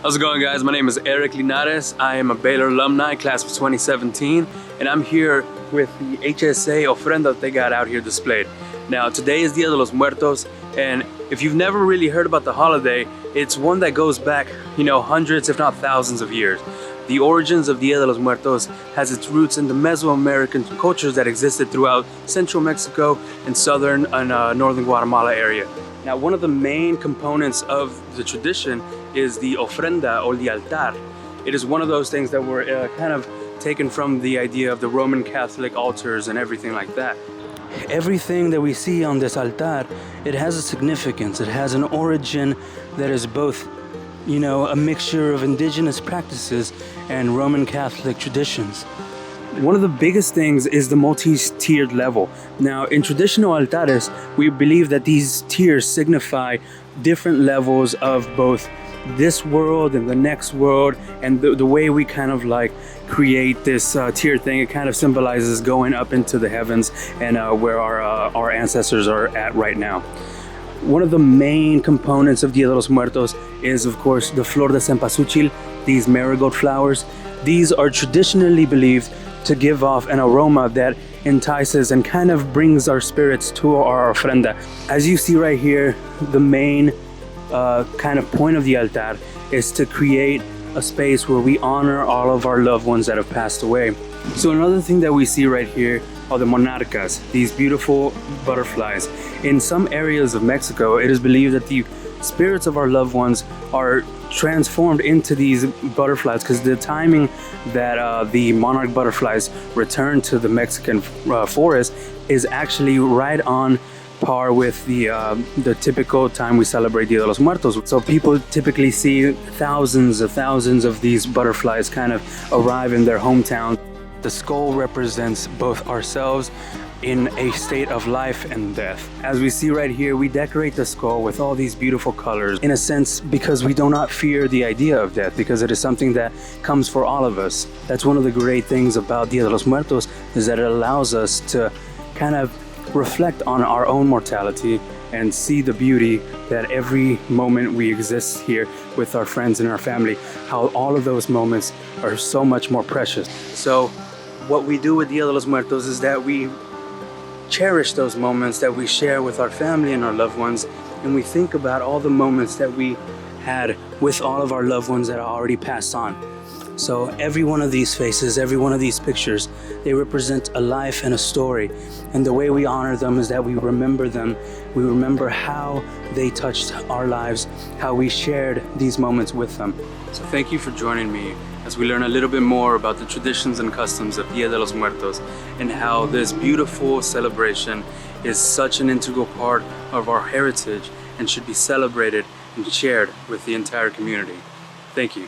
How's it going, guys? My name is Eric Linares. I am a Baylor alumni, class of 2017, and I'm here with the HSA ofrenda that they got out here displayed. Now, today is Dia de los Muertos, and if you've never really heard about the holiday, it's one that goes back, hundreds if not thousands of years. The origins of Dia de los Muertos has its roots in the Mesoamerican cultures that existed throughout central Mexico and southern and northern Guatemala area. Now, one of the main components of the tradition is the ofrenda or the altar. It is one of those things that were kind of taken from the idea of the Roman Catholic altars and everything like that. Everything that we see on this altar, it has a significance. It has an origin that is both, a mixture of indigenous practices and Roman Catholic traditions. One of the biggest things is the multi-tiered level. Now, in traditional altares, we believe that these tiers signify different levels of both this world and the next world, and the way we kind of create this tier thing, it kind of symbolizes going up into the heavens and where our ancestors are at right now. One of the main components of Dia de los Muertos is, of course, the flor de cempasúchil, these marigold flowers. These are traditionally believed to give off an aroma that entices and kind of brings our spirits to our ofrenda. As you see right here, the main kind of point of the altar is to create a space where we honor all of our loved ones that have passed away. So another thing that we see right here are the monarcas, these beautiful butterflies. In some areas of Mexico, it is believed that the spirits of our loved ones are transformed into these butterflies because the timing that the monarch butterflies return to the Mexican forest is actually right on par with the typical time we celebrate Dia de los Muertos. So people typically see thousands of these butterflies kind of arrive in their hometown. The skull represents both ourselves in a state of life and death. As we see right here, we decorate the skull with all these beautiful colors, in a sense because we do not fear the idea of death, because it is something that comes for all of us. That's one of the great things about Dia de los Muertos, is that it allows us to kind of reflect on our own mortality and see the beauty that every moment we exist here with our friends and our family, how all of those moments are so much more precious. So what we do with Dia de los Muertos is that we cherish those moments that we share with our family and our loved ones, and we think about all the moments that we had with all of our loved ones that are already passed on. So every one of these faces, every one of these pictures, they represent a life and a story. And the way we honor them is that we remember them. We remember how they touched our lives, how we shared these moments with them. So thank you for joining me as we learn a little bit more about the traditions and customs of Dia de los Muertos and how this beautiful celebration is such an integral part of our heritage and should be celebrated and shared with the entire community. Thank you.